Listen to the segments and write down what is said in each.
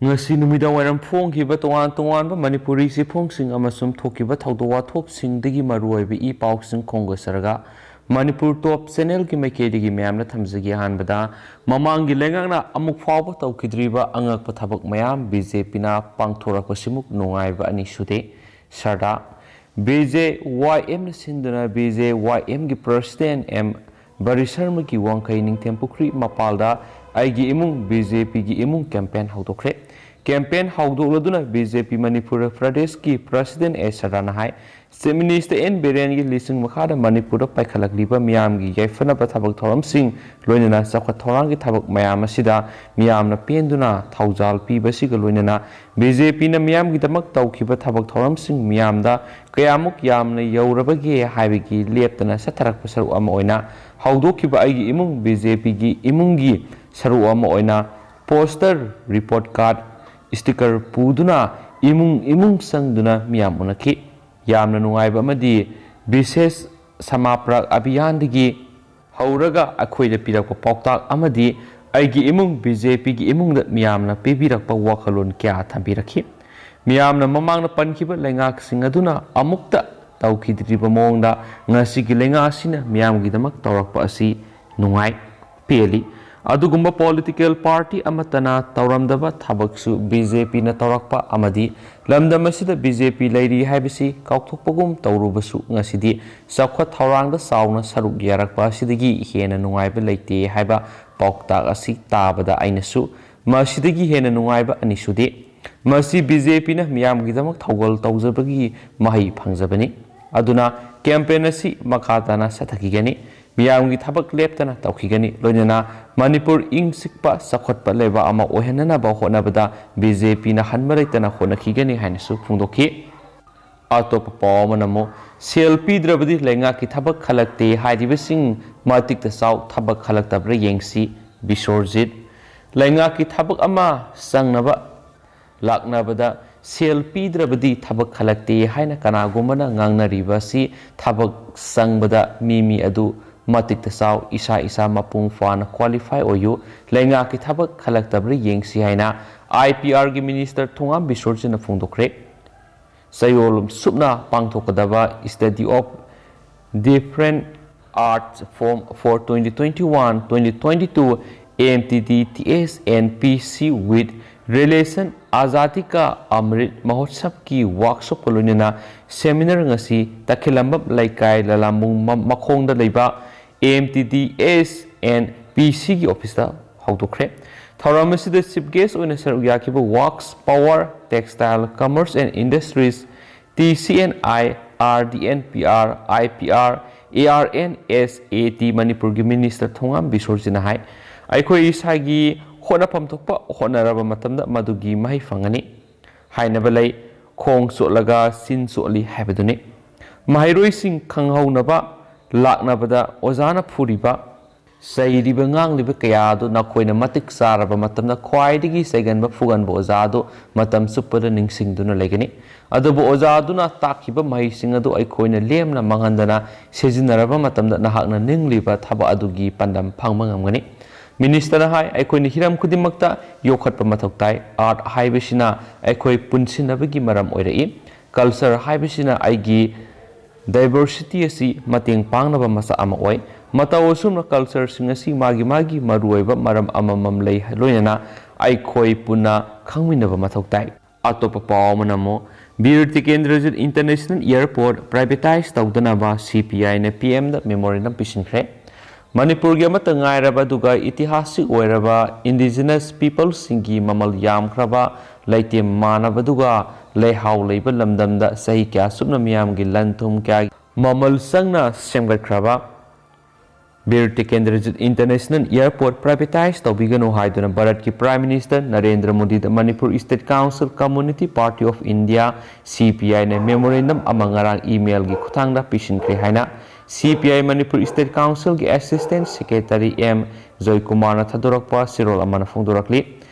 ngasi numida wairam phongkiba tongan manipuri si phongsing amasum thokiba thawdowa thopsingdagi maruoibe I pausing khongasarga manipur top channel ki maikedi mayamna thamjagi hanbada mamangi lengangna amuk fawba tawkidriba angakpa thabak mayam BJP na pangthorakpa simuk nungaiba ani sude sarda BJYM na sinduna BJYM gi president M Barisharma ki wangkai ningthem pukri mapalda aigi imung BJP gi imung campaign haudokre campaign haudokladuna BJP Manipur Pradesh ki president Sarana hai Chief Minister N Biren gi lising makhada Manipur paikhalakliba miyam gi yaifana pathabak thoram sing loinana sakha thorang gi thabak mayam asida miyamna penduna thaujal piba siga loinana BJP na miyam gi damak tawkhiba thabak thoram sing miyamda kayamuk yamna yaurabagi haibigi leptana satharak pasaru ama oina haudokhiba aigi imung BJP gi imungi saru ama oina poster report card sticker puduna imung sangduna miyam unaki yamna nungaiba amadi bises samaprak abhiyan digi hauraga akhoida pirakpa pauktak amadi aigi imung BJP gi imung da miyamna pibirakpa wakhalon kya thambirakhi miyamna mamangna pankiba lengak sing aduna amukta tawkhidriba mongda ngasigi lenga asina miyam gi damak tawrakpa asi nungai peli adugumba political party amatana tawramdaba thabaksu BJP na tawrakpa amadi lamdamasida BJP lairi haibisi kaukthokpagum tawrubasu ngasidi sakwa thawrangda sauna saruk yarakpa sidagi hena nungaiba leite haiba pauktak asi tabada ainasu masidagi hena nungaiba anisudi masi BJP na miyam gi damak thawgal tawjabagi mahai phangjabani aduna campaign asi makhatana sathakigani miyam gi thabak leptana tawkhigani loinana Manipur ing sikpa sakhotpa leba ama ohenana ba honabada BJP na hanmaraitana honakhigani hainasu phungdokhi atop pawamanamo selfie drabadi lenga ki thabak khalakte haidibasing matik ta saw thabak khalaktabra yengsi bisorjit lenga ki thabak ama sangnaba laknabada selfie drabadi thabak khalakte haina kanagomana ngangnariba si thabak sangbada mimi adu matik tasaw isa mapung fana qualify oyu lenga ki thabak khalaktabri yengsi haina IPR gi minister thungam bisorjina phungdokre sayolum subna pangthokadaba study of different arts form for 2021-2022 AMTD-TS and PC with relation Azadi ka Amrit Mahotsav ki workshop kolonina seminar ngasi takhilambab laikai lalamung makhongda leiba AMTDS and PC ki office da haudokre thauramasi chief guest oina sarugyakiba works power textile commerce and industries TCNI RDNPR IPR ARNSAT Manipur gi minister thongam bisorjina hai aikoi isagi hona pamthokpa honaraba matamda madugi mai fangani hainaba lei khong solaga sin soli habaduni mahairoi sing khanghaunaba laknabada ozana phuriba sairiba ngangliba kayadu nakoina matik saraba matamda khwaidigi saiganba fuganba ozadu matam suppada ningsingduna legani adubu ozaduna takiba mahising adu aikoina lemna mangandana sejinaraba matamda nahakna ningliba thaba adugi pandam phangma ngamgani Minister hai aikoi hiram kudimakta yokhatpa mathoktai art haibisina aikoi punsinabagi maram oirai culture haibisina aigi diversity asi mateng pangnaba masa ama oi matawosumna culture singasi magi maruoiba maram amamam lei loinana aikoi puna khangminaba mathoktai atopa pawmanamo Birti Kendrajit International Airport privatized tawdanaba CPI na PM da memorandum pisinkhre Manipur gi amata ngairaba duga itihasik oiraba indigenous people singi mamal yamkhraba laitem manaba duga lehaw leiba lamdamda sahi kya subna miyam gi lanthum kya mamal sangna semgatkraba Birti Kendrajit International Airport privatized tawbigano haiduna Bharat ki Prime Minister Narendra Modi da Manipur State Council Community Party of India CPI na memorandum amangarang email gi khuthangda pisinkhre haina CPI Manipur State Council ki Assistant Secretary M Joy Kumar na thadorakpa sirol amana phongdorakli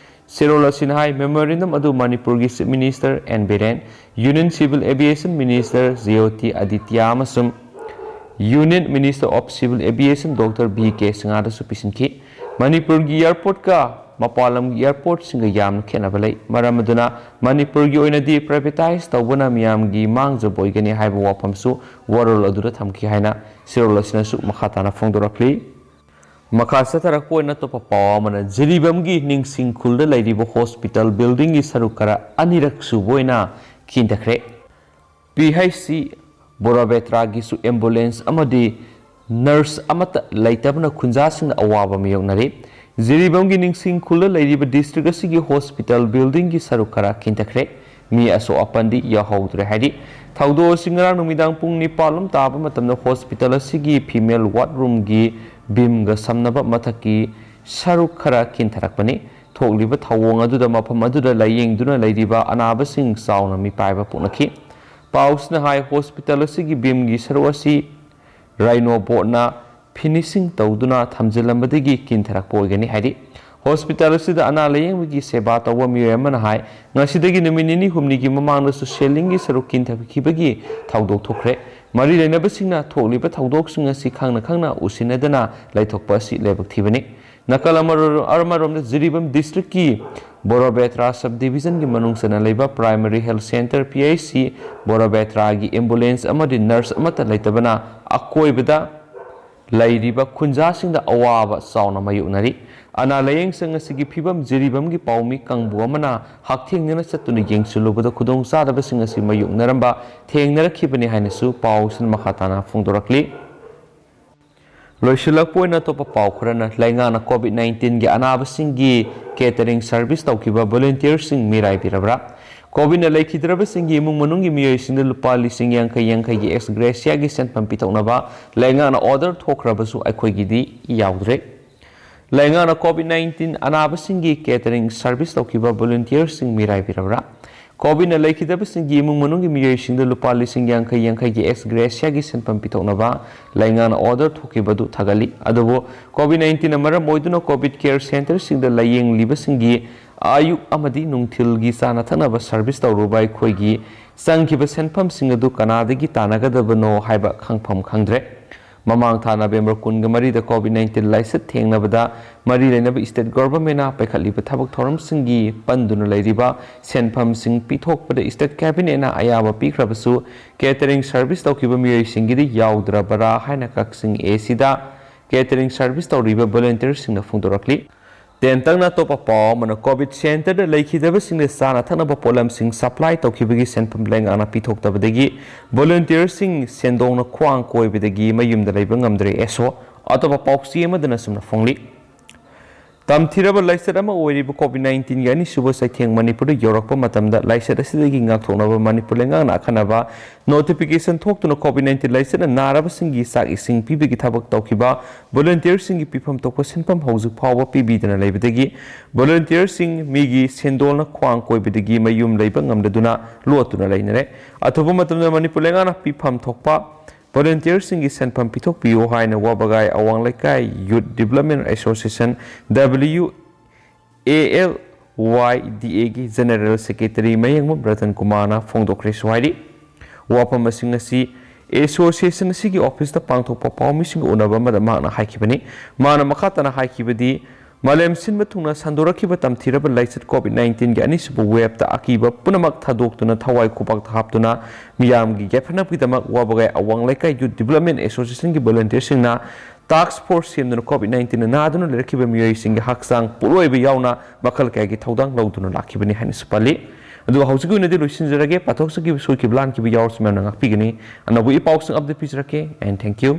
sirol asinhai memorandum adu Manipur gi Chief Minister N Biren Union Civil Aviation Minister Jyoti Aditya amasum Union Minister of Civil Aviation Dr. B.K. Sangada su pisinki Manipur gi airport ka ꯃꯄꯥꯟꯂꯝꯒꯤ ꯑꯦꯌꯔꯄꯣꯔꯠꯁꯤꯡꯒ ꯌꯥꯝꯅ ꯈꯦꯠꯅꯕ ꯂꯩ ꯃꯔꯝ ꯑꯗꯨꯅ ꯃꯅꯤꯄꯨꯔꯒꯤ ꯑꯣꯏꯅꯗꯤ privatise ꯇꯧꯕꯅ ꯃꯤꯌꯥꯝꯒꯤ ꯃꯥꯡꯖꯕ ꯑꯣꯏꯒꯅꯤ ꯍꯥꯏꯕ ꯋꯥꯐꯝꯁꯨ ꯋꯥꯔꯣꯜ ꯑꯗꯨꯗ ꯊꯝꯈꯤ ꯍꯥꯏꯅ ꯁꯤꯔꯣꯜ ꯑꯁꯤꯅꯁꯨ ꯃꯈꯥ ꯇꯥꯅ ꯐꯣꯡꯗꯣꯔꯛꯂꯤ ꯃꯈꯥ ꯆꯠꯊꯔꯛꯄ ꯑꯣꯏꯅ ꯑꯇꯣꯞꯄ ꯄꯥꯎ ꯑꯃꯅ ꯖꯤꯔꯤꯕꯝꯒꯤ ꯅꯤꯡꯁꯤꯡ ꯈꯨꯜꯗ ꯂꯩꯔꯤꯕ ꯍꯣꯁꯄꯤꯇꯥꯜ ꯕꯤꯜꯗꯤꯡꯒꯤ ꯁꯔꯨꯛ ꯈꯔ ꯑꯅꯤꯔꯛ ꯁꯨꯕ ꯑꯣꯏꯅ ꯀꯤꯟꯊꯈ꯭ꯔꯦ PHC ꯕꯣꯔꯥꯕꯦꯇ꯭ꯔꯥꯒꯤꯁꯨ ꯑꯦꯝꯕꯨꯂꯦꯟꯁ ꯑꯃꯗꯤ ꯅꯔꯁ ꯑꯃꯠꯇ ꯂꯩꯇꯕꯅ ꯈꯨꯟꯖꯥꯁꯤꯡꯅ ꯑꯋꯥꯕ ꯃꯥꯌꯣꯛꯅꯔꯤ ꯖꯤꯔꯤꯕꯝꯒꯤ ꯅꯤꯡꯁꯤꯡ ꯈꯨꯜꯗ ꯂꯩꯔꯤꯕ ꯗꯤꯁꯇ꯭ꯔꯤꯛ ꯑꯁꯤꯒꯤ ꯍꯣꯁꯄꯤꯇꯥꯜ ꯕꯤꯜꯗꯤꯡꯒꯤ ꯁꯔꯨꯛ ꯈꯔ ꯀꯤꯟꯊꯈ꯭ꯔꯦ ꯃꯤ ꯑꯁꯣꯛ ꯑꯄꯟꯗꯤ ꯌꯥꯎꯍꯧꯗ꯭ꯔꯦ ꯍꯥꯏꯗꯤ ꯊꯧꯗꯣꯛ ꯑꯁꯤ ꯉꯔꯥꯡ ꯅꯨꯃꯤꯗꯥꯡ ꯄꯨꯡ 9 ꯇꯥꯕ ꯃꯇꯝꯗ ꯍꯣꯁꯄꯤꯇꯥꯜ ꯑꯁꯤꯒꯤ ꯐꯤꯃꯦꯜ ꯋꯥꯔꯗꯔꯨꯝꯒꯤ ꯕꯤꯝꯒ ꯁꯝꯅꯕ ꯃꯊꯛꯀꯤ ꯁꯔꯨꯛ ꯈꯔ ꯀꯤꯟꯊꯔꯛꯄꯅꯤ ꯊꯣꯛꯂꯤꯕ ꯊꯧꯑꯣꯡ ꯑꯗꯨꯗ ꯃꯐꯝ ꯑꯗꯨꯗ ꯂꯥꯌꯦꯡꯗꯨꯅ ꯂꯩꯔꯤꯕ ꯑꯅꯥꯕꯁꯤꯡ ꯆꯥꯎꯅ ꯃꯤꯄꯥꯏꯕ ꯄꯣꯛꯅꯈꯤ ꯄꯥꯎꯁꯤꯅ ꯍꯥꯏ ꯍꯣꯁꯄꯤꯇꯥꯜ ꯑꯁꯤꯒꯤ ꯕꯤꯝꯒꯤ ꯁꯔꯨꯛ ꯑꯁꯤ ꯔꯥꯏꯅꯣ ꯕꯣꯠꯅ ꯐꯤꯅꯤꯁꯤꯡ ꯇꯧꯗꯨꯅ ꯊꯝꯖꯤꯜꯂꯝꯕꯗꯒꯤ ꯀꯤꯟꯊꯔꯛꯄ ꯑꯣꯏꯒꯅꯤ ꯍꯥꯏꯗꯤ ꯍꯣꯁꯄꯤꯇꯥꯜ ꯑꯁꯤꯗ ꯑꯅꯥ ꯂꯥꯌꯦꯡꯕꯒꯤ ꯁꯦꯕꯥ ꯇꯧꯕ ꯃꯤꯑꯣꯏ ꯑꯃꯅ ꯍꯥꯏ ꯉꯁꯤꯗꯒꯤ ꯅꯨꯃꯤꯠ 9-8ꯒꯤ ꯃꯃꯥꯡꯗꯁꯨ ꯁꯦꯂꯤꯡꯒꯤ ꯁꯔꯨꯛ ꯀꯤꯟꯊꯈꯤꯕꯒꯤ ꯊꯧꯗꯣꯛ ꯊꯣꯛꯈ꯭ꯔꯦ ꯃꯔꯤ ꯂꯩꯅꯕꯁꯤꯡꯅ ꯊꯣꯛꯂꯤꯕ ꯊꯧꯗꯣꯛꯁꯤꯡ ꯑꯁꯤ ꯈꯪꯅ ꯎꯁꯤꯟꯅꯗꯅ ꯂꯩꯊꯣꯛꯄ ꯑꯁꯤ ꯂꯥꯏꯕꯛ ꯊꯤꯕꯅꯤ ꯅꯥꯀꯜ ꯑꯃꯔꯣꯝꯗ ꯖꯤꯔꯤꯕꯝ ꯗꯤꯁꯇ꯭ꯔꯤꯛꯀꯤ ꯕꯣꯔꯥꯕꯦꯇ꯭ꯔꯥ ꯁꯕ ꯗꯤꯕꯤꯖꯟꯒꯤ ꯃꯅꯨꯡꯆꯟꯅ ꯂꯩꯕ ꯄ꯭ꯔꯥꯏꯃꯥꯔꯤ ꯍꯦꯜꯊ ꯁꯦꯟꯇꯔ PHC ꯕꯣꯔꯥꯕꯦꯇ꯭ꯔꯥꯒꯤ ꯑꯦꯝꯕꯨꯂꯦꯟꯁ ꯑꯃꯗꯤ ꯅꯔꯁ ꯑꯃꯠꯇ ꯂꯩꯇꯕꯅ ꯑꯀꯣꯏꯕꯗ ꯂꯩꯔꯤꯕ ꯈꯨꯟꯖꯥꯁꯤꯡꯗ ꯑꯋꯥꯕ ꯆꯥꯎꯅ ꯃꯥꯌꯣꯛꯅꯔꯤ ꯑꯅꯥ ꯂꯥꯌꯦꯡꯁꯪ ꯑꯁꯤꯒꯤ ꯐꯤꯕꯝ ꯖꯤꯔꯤꯕꯝꯒꯤ ꯄꯥꯎꯃꯤ ꯀꯥꯡꯕꯨ ꯑꯃꯅ ꯍꯛꯊꯦꯡꯅꯅ ꯆꯠꯇꯨꯅ ꯌꯦꯡꯁꯤꯜꯂꯨꯕꯗ ꯈꯨꯗꯣꯡꯆꯥꯗꯕꯁꯤꯡ ꯑꯁꯤ ꯃꯥꯌꯣꯛꯅꯔꯝꯕ ꯊꯦꯡꯅꯔꯛꯈꯤꯕꯅꯤ ꯍꯥꯏꯅꯁꯨ ꯄꯥꯎꯁꯤꯅ ꯃꯈꯥ ꯇꯥꯅ ꯐꯣꯡꯗꯣꯔꯛꯂꯤ ꯂꯣꯏꯁꯤꯜꯂꯛꯄ ꯑꯣꯏꯅ ꯑꯇꯣꯞꯄ ꯄꯥꯎ ꯈꯔꯅ ꯂꯩꯉꯥꯛꯅ COVID-19ꯒꯤ ꯑꯅꯥꯕꯁꯤꯡꯒꯤ ꯀꯦꯇꯔꯤꯡ ꯁꯔꯚꯤꯁ ꯇꯧꯈꯤꯕ ꯚꯣꯂꯨꯟꯇꯤꯌꯔꯁꯤꯡ ꯃꯤꯔꯥꯏꯕꯤꯔꯕ꯭ꯔꯥ ꯀꯣꯚꯤꯗꯅ ꯂꯩꯈꯤꯗ꯭ꯔꯕꯁꯤꯡꯒꯤ ꯏꯃꯨꯡ ꯃꯅꯨꯡꯒꯤ ꯃꯤꯑꯣꯏꯁꯤꯡꯗ ꯂꯨꯄꯥ 50,000ꯒꯤ ꯑꯦꯛꯁꯒ꯭ꯔꯦꯁꯤꯌꯥꯒꯤ ꯁꯦꯟꯐꯝ ꯄꯤꯊꯣꯛꯅꯕ ꯂꯩꯉꯥꯛꯅ ꯑꯣꯔꯗꯔ ꯊꯣꯛꯈ꯭ꯔꯕꯁꯨ ꯑꯩꯈꯣꯏꯒꯤꯗꯤ ꯌꯥꯎꯗ꯭ꯔꯦ ꯂꯩꯉꯥꯛꯅ COVID-19 ꯑꯅꯥꯕꯁꯤꯡꯒꯤ ꯀꯦꯇꯔꯤꯡ ꯁꯔꯚꯤꯁ ꯇꯧꯈꯤꯕ ꯚꯣꯂꯨꯟꯇꯤꯌꯔꯁꯤꯡ ꯃꯤꯔꯥꯏꯕꯤꯔꯕ꯭ꯔꯥ ꯀꯣꯚꯤꯗꯅ ꯂꯩꯈꯤꯗꯕꯁꯤꯡꯒꯤ ꯏꯃꯨꯡ ꯃꯅꯨꯡꯒꯤ ꯃꯤꯑꯣꯏꯁꯤꯡꯗ ꯂꯨꯄꯥ 50,000ꯒꯤ ꯑꯦꯛꯁꯒ꯭ꯔꯦꯁꯤꯌꯥꯒꯤ ꯁꯦꯟꯐꯝ ꯄꯤꯊꯣꯛꯅꯕ ꯂꯩꯉꯥꯛꯅ ꯑꯣꯔꯗꯔ ꯊꯣꯛꯈꯤꯕꯗꯨ ꯊꯥꯒꯠꯂꯤ ꯑꯗꯨꯕꯨ COVID-19ꯅ ꯃꯔꯝ ꯑꯣꯏꯗꯨꯅ ꯀꯣꯚꯤꯗ ꯀꯦꯌꯔ ꯁꯦꯟꯇꯔꯁꯤꯡꯗ ꯂꯥꯌꯦꯡꯂꯤꯕꯁꯤꯡꯒꯤ ꯑꯌꯨꯛ ꯑꯃꯗꯤ ꯅꯨꯡꯊꯤꯜꯒꯤ ꯆꯥꯅ ꯊꯛꯅꯕ ꯁꯔꯚꯤꯁ ꯇꯧꯔꯨꯕ ꯑꯩꯈꯣꯏꯒꯤ ꯆꯪꯈꯤꯕ ꯁꯦꯟꯐꯝꯁꯤꯡ ꯑꯗꯨ ꯀꯅꯥꯗꯒꯤ ꯇꯥꯟꯅꯒꯗꯕꯅꯣ ꯍꯥꯏꯕ ꯈꯪꯐꯝ ꯈꯪꯗ꯭ꯔꯦ ꯃꯃꯥꯡ ꯊꯥ ꯅꯕꯦꯝꯕꯔ 23ꯗ COVID-19 ꯂꯥꯏꯆꯠ ꯊꯦꯡꯅꯕꯗ ꯃꯔꯤ ꯂꯩꯅꯕ ꯁ꯭ꯇꯦꯠ ꯒꯚꯔꯟꯃꯦꯟꯠꯅ ꯄꯥꯏꯈꯠꯂꯤꯕ ꯊꯕꯛ ꯊꯧꯔꯝꯁꯤꯡꯒꯤ ꯄꯟꯗꯨꯅ ꯂꯩꯔꯤꯕ ꯁꯦꯟꯐꯝꯁꯤꯡ ꯄꯤꯊꯣꯛꯄꯗ ꯁ꯭ꯇꯦꯠ ꯀꯦꯕꯤꯅꯦꯠꯅ ꯑꯌꯥꯕ ꯄꯤꯈ꯭ꯔꯕꯁꯨ ꯀꯦꯇꯔꯤꯡ ꯁꯔꯚꯤꯁ ꯇꯧꯈꯤꯕ ꯃꯤꯑꯣꯏꯁꯤꯡꯒꯤꯗꯤ ꯌꯥꯎꯗ꯭ꯔꯕꯔꯥ ꯍꯥꯏꯅ ꯀꯛꯆꯤꯡ ꯑꯦꯁꯤꯗ ꯀꯦꯇꯔꯤꯡ ꯁꯔꯚꯤꯁ ꯇꯧꯔꯤꯕ ꯚꯣꯂꯨꯟꯇꯤꯌꯔꯁꯤꯡꯅ ꯐꯣꯡꯗꯣꯔꯛꯂꯤ ꯇꯦꯟꯇꯪꯅ ꯑꯇꯣꯞꯄ ꯄꯥꯎ ꯑꯃꯅ ꯀꯣꯚꯤꯗ ꯁꯦꯟꯇꯔꯗ ꯂꯩꯈꯤꯗꯕꯁꯤꯡꯅ ꯆꯥꯅ ꯊꯛꯅꯕ ꯄꯣꯠꯂꯝꯁꯤꯡ ꯁꯄ꯭ꯂꯥꯏ ꯇꯧꯈꯤꯕꯒꯤ ꯁꯦꯟꯐꯝ ꯂꯩꯉꯥꯛꯅ ꯄꯤꯊꯣꯛꯇꯕꯗꯒꯤ ꯚꯣꯂꯨꯟꯇꯤꯌꯔꯁꯤꯡ ꯁꯦꯟꯗꯣꯡꯅ ꯈ꯭ꯋꯥꯡ ꯀꯣꯏꯕꯗꯒꯤ ꯃꯌꯨꯝꯗ ꯂꯩꯕ ꯉꯝꯗ꯭ꯔꯦ ꯑꯇꯣꯞꯄ ꯄꯥꯎꯆꯦ ꯑꯃꯗꯅ ꯁꯨꯝꯅ ꯐꯣꯡꯂꯤ ꯇꯝꯊꯤꯔꯕ ꯂꯥꯏꯆꯠ ꯑꯃ ꯑꯣꯏꯔꯤꯕ COVID-19ꯒꯤ ꯑꯅꯤꯁꯨꯕ ꯆꯩꯊꯦꯡ ꯃꯅꯤꯄꯨꯔꯗ ꯌꯧꯔꯛꯄ ꯃꯇꯝꯗ ꯂꯥꯏꯆꯠ ꯑꯁꯤꯗꯒꯤ ꯉꯥꯛꯊꯣꯛꯅꯕ ꯃꯅꯤꯄꯨꯔ ꯂꯩꯉꯥꯛꯅ ꯑꯈꯟꯅꯕ ꯅꯣꯇꯤꯐꯤꯀꯦꯁꯟ ꯊꯣꯛꯇꯨꯅ COVID-19 ꯂꯥꯏꯆꯠꯅ ꯅꯥꯔꯕꯁꯤꯡꯒꯤ ꯆꯥꯛ ꯏꯁꯤꯡ ꯄꯤꯕꯒꯤ ꯊꯕꯛ ꯇꯧꯈꯤꯕ ꯚꯣꯂꯨꯟꯇꯤꯌꯔꯁꯤꯡꯒꯤ ꯄꯤꯐꯝ ꯊꯣꯛꯄ ꯁꯦꯟꯐꯝ ꯍꯧꯖꯤꯛ ꯐꯥꯎꯕ ꯄꯤꯕꯤꯗꯅ ꯂꯩꯕꯗꯒꯤ ꯚꯣꯂꯨꯟꯇꯤꯌꯔꯁꯤꯡ ꯃꯤꯒꯤ ꯁꯦꯟꯗꯣꯜꯅ ꯈ꯭ꯋꯥꯡ ꯀꯣꯏꯕꯗꯒꯤ ꯃꯌꯨꯝ ꯂꯩꯕ ꯉꯝꯗꯗꯨꯅ ꯂꯣꯠꯇꯨꯅ ꯂꯩꯅꯔꯦ ꯑꯊꯨꯕ ꯃꯇꯝꯗ ꯃꯅꯤꯄꯨꯔ ꯂꯩꯉꯥꯛꯅ ꯄꯤꯐꯝ ꯊꯣꯛꯄ ꯚꯣꯂꯨꯟꯇꯤꯌꯔꯁꯤꯡꯒꯤ ꯁꯦꯟꯐꯝ ꯄꯤꯊꯣꯛꯄꯤꯌꯨ ꯍꯥꯏꯅ ꯋꯥꯕꯒꯥꯏ ꯑꯋꯥꯡ ꯂꯩꯀꯥꯏ ꯌꯨꯠ ꯗꯤꯕꯦꯂꯞꯃꯦꯟꯠ ꯑꯦꯁꯣꯁꯤꯌꯦꯁꯟ WALYDAꯒꯤ ꯖꯦꯅꯔꯦꯜ ꯁꯦꯀ꯭ꯔꯦꯇꯔꯤ ꯃꯌꯦꯡꯃꯛ ꯔꯇꯟ ꯀꯨꯃꯥꯔꯅ ꯐꯣꯡꯗꯣꯛꯈ꯭ꯔꯦꯁꯨ ꯍꯥꯏꯔꯤ ꯋꯥꯐꯝꯁꯤꯡ ꯑꯁꯤ ꯑꯦꯁꯣꯁꯤꯌꯦꯁꯟ ꯑꯁꯤꯒꯤ ꯑꯣꯐꯤꯁꯇ ꯄꯥꯡꯊꯣꯛꯄ ꯄꯥꯎꯃꯤꯁꯤꯡꯒ ꯎꯅꯕ ꯑꯃꯗ ꯃꯍꯥꯛꯅ ꯍꯥꯏꯈꯤꯕꯅꯤ ꯃꯥꯅ ꯃꯈꯥ ꯇꯥꯅ ꯍꯥꯏꯈꯤꯕꯗꯤ ꯃꯥꯂꯦꯝ ꯁꯤꯟꯕ ꯊꯨꯡꯅ ꯁꯟꯗꯣꯔꯛꯈꯤꯕ ꯇꯝꯊꯤꯔꯕ ꯂꯥꯏꯆꯠ COVID-19ꯒꯤ ꯑꯅꯤꯁꯨꯕ ꯋꯦꯕꯇ ꯑꯀꯤꯕ ꯄꯨꯝꯅꯃꯛ ꯊꯥꯗꯣꯛꯇꯨꯅ ꯊꯋꯥꯏ ꯈꯨꯄꯥꯛꯇ ꯍꯥꯞꯇꯨꯅ ꯃꯤꯌꯥꯝꯒꯤ ꯌꯥꯏꯐꯅꯕꯒꯤꯗꯃꯛ ꯋꯥꯕꯒꯥꯏ ꯑꯋꯥꯡ ꯂꯩꯀꯥꯏ ꯌꯨꯠ ꯗꯤꯕꯦꯂꯞꯃꯦꯟꯠ ꯑꯦꯁꯣꯁꯤꯌꯦꯁꯟꯒꯤ ꯚꯣꯂꯨꯟꯇꯤꯌꯔꯁꯤꯡꯅ ꯇꯥꯛꯁ ꯐꯣꯔꯁ ꯁꯦꯝꯗꯨꯅ COVID-19ꯅ ꯅꯥꯗꯨꯅ ꯂꯩꯔꯛꯈꯤꯕ ꯃꯤꯑꯣꯏꯁꯤꯡꯒꯤ ꯍꯛꯆꯥꯡ ꯄꯣꯠꯂꯣꯏꯕ ꯌꯥꯎꯅ ꯃꯈꯜ ꯀꯌꯥꯒꯤ ꯊꯧꯗꯥꯡ ꯂꯧꯗꯨꯅ ꯂꯥꯛꯈꯤꯕꯅꯤ ꯍꯥꯏꯅꯁꯨ ꯄꯜꯂꯤ ꯑꯗꯨꯒ ꯍꯧꯖꯤꯛꯀꯤ ꯑꯣꯏꯅꯗꯤ ꯂꯣꯏꯁꯤꯟꯖꯔꯒꯦ ꯄꯥꯊꯣꯛꯆꯈꯤꯕ ꯁꯣꯏꯈꯤꯕ ꯂꯥꯟꯈꯤꯕ ꯌꯥꯎꯔꯁꯨ ꯃꯌꯥꯝꯅ ꯉꯥꯛꯄꯤꯒꯅꯤ ꯑꯅꯧꯕ ꯏꯄꯥꯎꯁꯤꯡ ꯑꯞꯗꯦꯠ ꯄꯤꯖꯔꯛꯀꯦ ꯑꯦꯟ ꯊꯦꯡꯛ ꯌꯨ